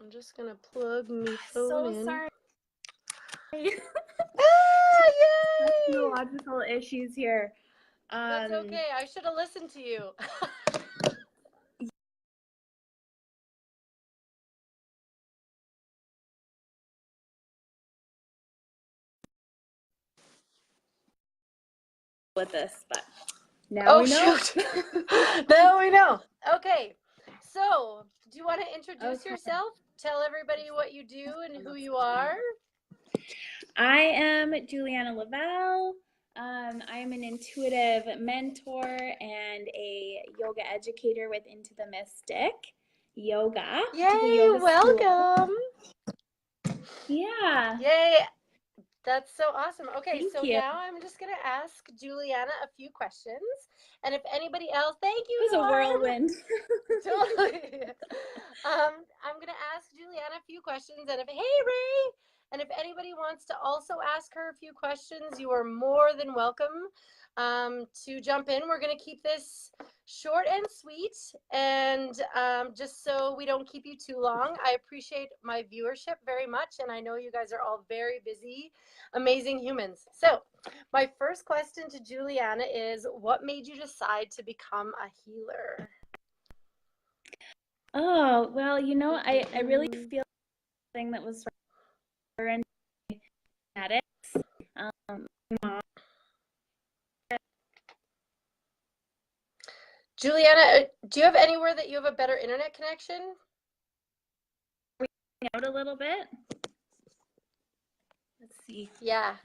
I'm just gonna plug my phone So in. sorry. Yay! Technological issues here. That's okay. I should have listened to you. With this, but now we know. Shoot. Now we know. Okay. So, do you want to introduce yourself? Tell everybody what you do and who you are. I am Juliana Lavelle. I am an intuitive mentor and a yoga educator with Into the Mystic Yoga. Yay, yoga welcome. School. Yeah. Yay. That's so awesome. Okay, Thank so you. now I'm just going to ask Juliana a few questions. And if anybody else, thank you, It was Norm. a whirlwind. Totally. I'm going to ask Juliana a few questions. And if, hey, Ray, and if anybody wants to also ask her a few questions, you are more than welcome to jump in. We're going to keep this short and sweet. And just so we don't keep you too long, I appreciate my viewership very much. And I know you guys are all very busy, amazing humans. So, my first question to Juliana is, what made you decide to become a healer? Oh, well, I really feel something that was for genetics. Juliana, do you have anywhere that you have a better internet connection? Out a little bit. Let's see. Yeah.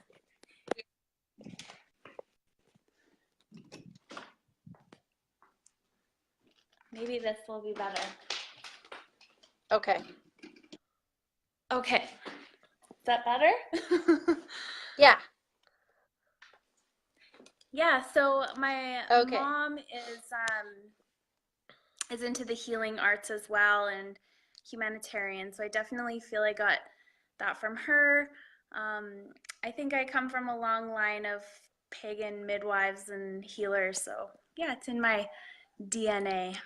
Maybe this will be better. Okay. Okay. Is that better? Yeah. Yeah, so my Okay. mom is into the healing arts as well and humanitarian. So I definitely feel I got that from her. I think I come from a long line of pagan midwives and healers. So yeah, it's in my DNA.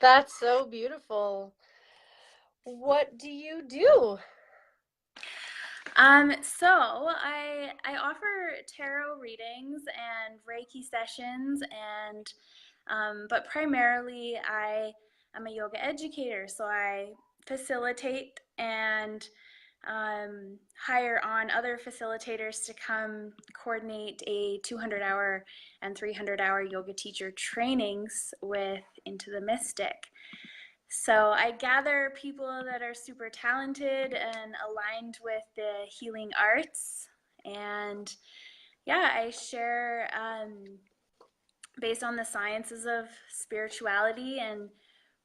That's so beautiful. What do you do? So I offer tarot readings and Reiki sessions, and but primarily I am a yoga educator. So I facilitate and hire on other facilitators to come coordinate a 200-hour and 300-hour yoga teacher trainings with Into the Mystic. So I gather people that are super talented and aligned with the healing arts. And yeah, I share based on the sciences of spirituality and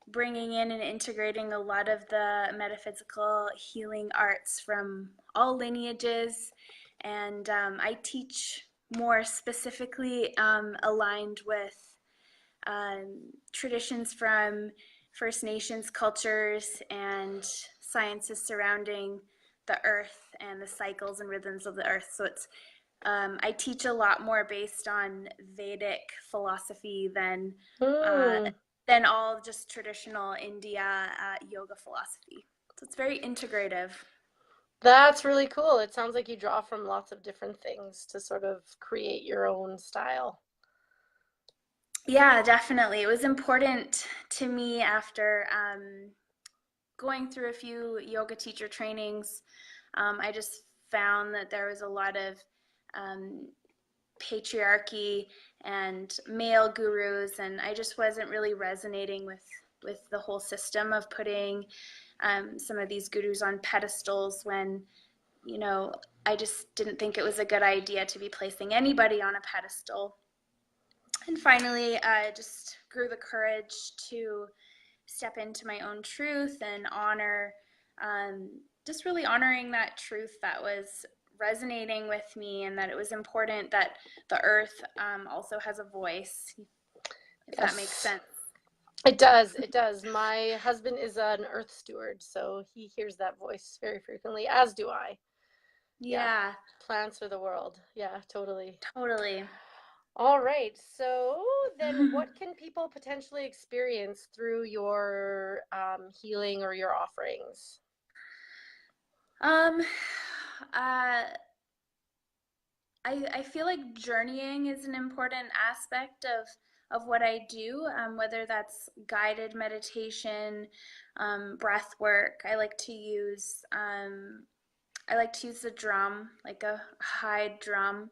bringing in and integrating a lot of the metaphysical healing arts from all lineages. And I teach more specifically aligned with traditions from First Nations cultures and sciences surrounding the earth and the cycles and rhythms of the earth. So it's I teach a lot more based on Vedic philosophy than all just traditional India yoga philosophy. So it's very integrative. That's really cool. It sounds like you draw from lots of different things to sort of create your own style. Yeah, definitely. It was important to me after going through a few yoga teacher trainings. I just found that there was a lot of patriarchy and male gurus, and I just wasn't really resonating with the whole system of putting some of these gurus on pedestals when, I just didn't think it was a good idea to be placing anybody on a pedestal. And finally, I just grew the courage to step into my own truth and honor, just really honoring that truth that was resonating with me, and that it was important that the earth also has a voice, if that makes sense. It does. It does. My husband is an earth steward, so he hears that voice very frequently, as do I. Yeah. Plants for the world. Yeah, totally. Totally. All right. So then what can people potentially experience through your healing or your offerings? Um, uh, I feel like journeying is an important aspect of what I do, whether that's guided meditation, breath work. I like to use the drum, like a high drum,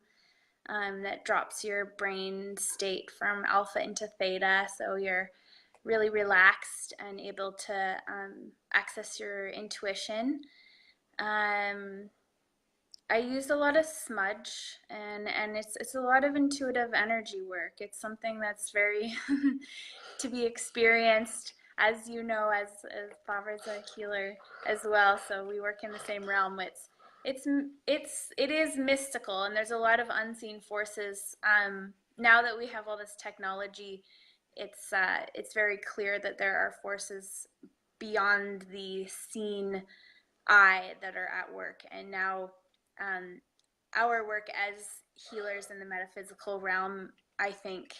that drops your brain state from alpha into theta, so you're really relaxed and able to access your intuition. Um, I use a lot of smudge, and it's a lot of intuitive energy work. It's something that's very to be experienced, as you know, as Barbara's a healer as well. So we work in the same realm. It's it is mystical, and there's a lot of unseen forces. Now that we have all this technology, it's very clear that there are forces beyond the seen eye that are at work, and now um, our work as healers in the metaphysical realm, I think,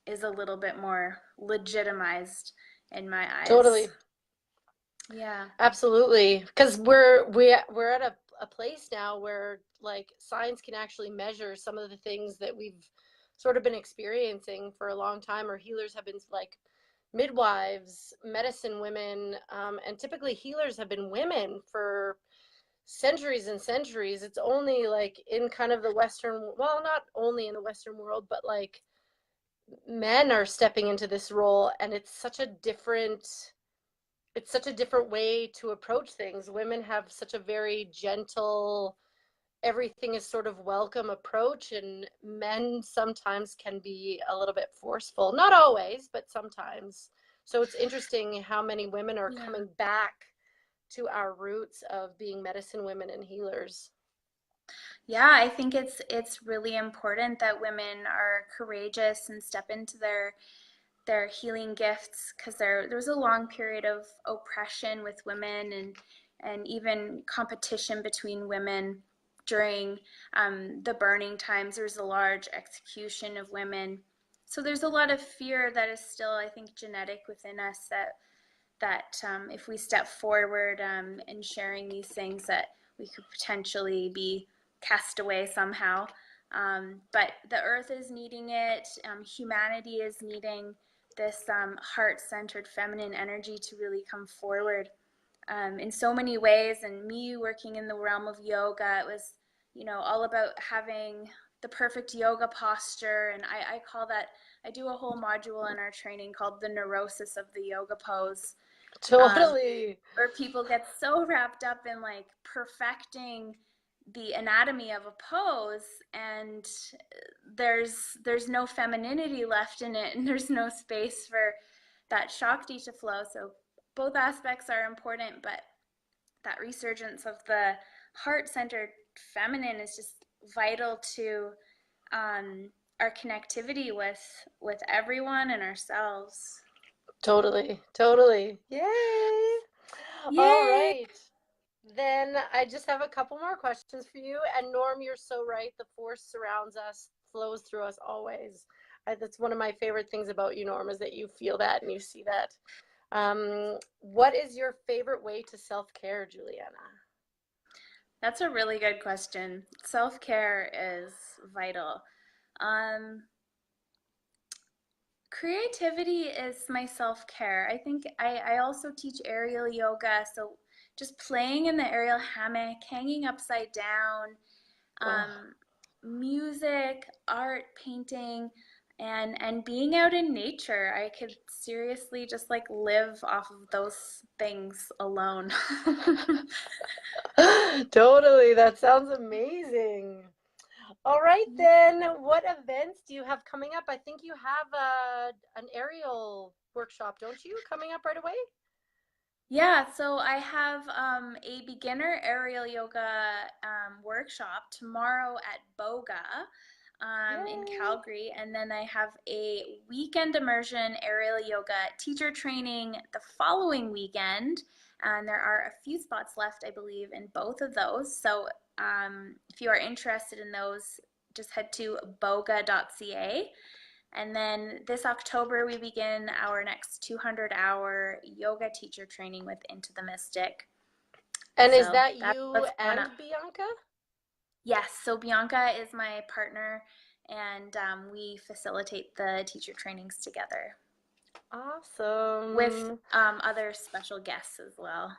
is a little bit more legitimized in my eyes. Totally. Yeah. Absolutely. Because we're at a place now where like science can actually measure some of the things that we've sort of been experiencing for a long time, or healers have been like midwives, medicine women, and typically healers have been women for centuries and centuries. It's only like in kind of the Western, well, not only in the Western world, but like men are stepping into this role, and it's such a different way to approach things. Women have such a very gentle, everything is sort of welcome approach, and men sometimes can be a little bit forceful. Not always, but sometimes. So it's interesting how many women are Yeah. coming back to our roots of being medicine women and healers. Yeah, I think it's really important that women are courageous and step into their healing gifts, because there was a long period of oppression with women, and even competition between women during the burning times. There's a large execution of women, so there's a lot of fear that is still, I think, genetic within us, that if we step forward in sharing these things, that we could potentially be cast away somehow. But the earth is needing it. Humanity is needing this heart-centered feminine energy to really come forward in so many ways. And me working in the realm of yoga, it was, all about having the perfect yoga posture. And I call that, I do a whole module in our training called the neurosis of the yoga pose, um, Totally. where people get so wrapped up in like perfecting the anatomy of a pose, and there's no femininity left in it, and there's no space for that shakti to flow. So both aspects are important, but that resurgence of the heart-centered feminine is just vital to our connectivity with everyone and ourselves. Totally. Totally. Yay. All Yay! right. Then I just have a couple more questions for you. And Norm, you're so right. The force surrounds us, flows through us always. That's one of my favorite things about you, Norm, is that you feel that and you see that. What is your favorite way to self-care, Juliana? That's a really good question. Self-care is vital. Um, Creativity is my self-care. I think I also teach aerial yoga, so just playing in the aerial hammock, hanging upside down, Oh, music, art, painting, and being out in nature. I could seriously just like live off of those things alone. totally. That sounds amazing. All right, then. What events do you have coming up? I think you have an aerial workshop, don't you, coming up right away? Yeah, so I have a beginner aerial yoga workshop tomorrow at Boga in Yay. Calgary, and then I have a weekend immersion aerial yoga teacher training the following weekend, and there are a few spots left, I believe, in both of those. So if you are interested in those, just head to boga.ca. And then this October, we begin our next 200-hour yoga teacher training with Into the Mystic. And is So that that's you what's coming and up. Bianca? Yes, so Bianca is my partner, and we facilitate the teacher trainings together with Awesome. other special guests as well.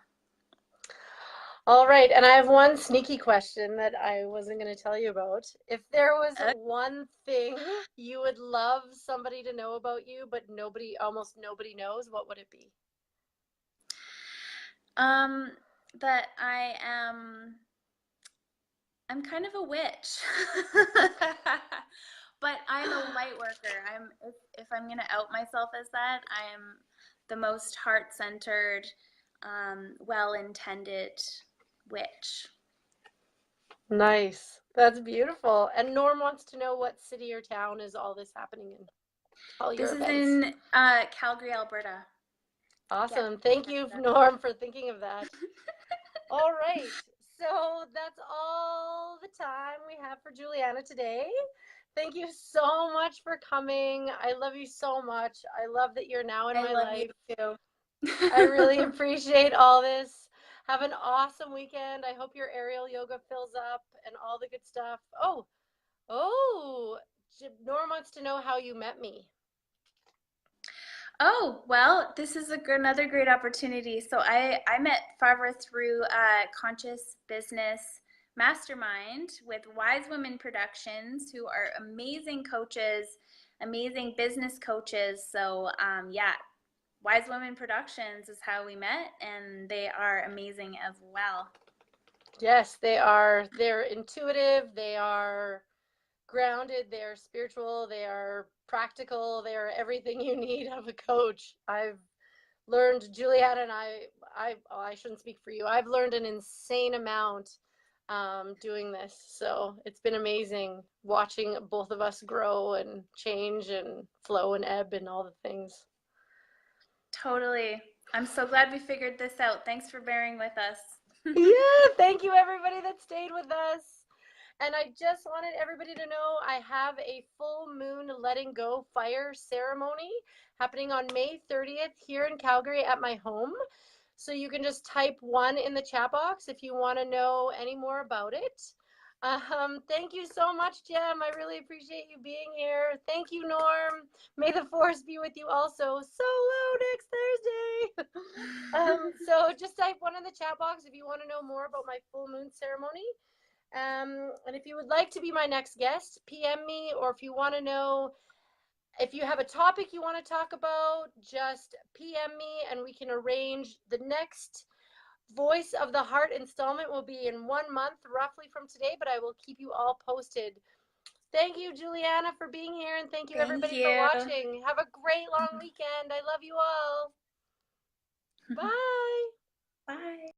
All right, and I have one sneaky question that I wasn't going to tell you about. If there was one thing you would love somebody to know about you, but almost nobody knows, what would it be? That I'm kind of a witch. But I'm a light worker. If I'm gonna out myself as that, I am the most heart-centered, well-intended witch. Nice. That's beautiful. And Norm wants to know what city or town is all this happening in? All your This is events. in Calgary, Alberta. Awesome. Yeah, Thank you, Norm, for thinking of that. All right. So that's all the time we have for Juliana today. Thank you so much for coming. I love you so much. I love that you're now in my life. I love you too. I really appreciate all this. Have an awesome weekend. I hope your aerial yoga fills up and all the good stuff. Oh, Norm wants to know how you met me. Oh, well, this is another great opportunity. So I met Favre through Conscious Business Mastermind with Wise Women Productions, who are amazing coaches, amazing business coaches. So yeah, Wise Women Productions is how we met, and they are amazing as well. Yes, they are. They're intuitive. They are grounded. They are spiritual. They are practical. They are everything you need of a coach. I've learned, Juliana and I shouldn't speak for you. I've learned an insane amount doing this. So it's been amazing watching both of us grow and change and flow and ebb and all the things. Totally. I'm so glad we figured this out. Thanks for bearing with us. Yeah, thank you everybody that stayed with us. And I just wanted everybody to know I have a full moon letting go fire ceremony happening on May 30th here in Calgary at my home. So you can just type 1 in the chat box if you want to know any more about it. Thank you so much, Jem. I really appreciate you being here. Thank you, Norm. May the force be with you also. Solo next Thursday. So just type 1 in the chat box if you want to know more about my full moon ceremony. And if you would like to be my next guest, PM me, or if you want to know, if you have a topic you want to talk about, just PM me and we can arrange. The next Voice of the Heart installment will be in 1 month, roughly from today, but I will keep you all posted. Thank you, Juliana, for being here, and thank you, everybody, for watching. Have a great long weekend. I love you all. Bye. Bye.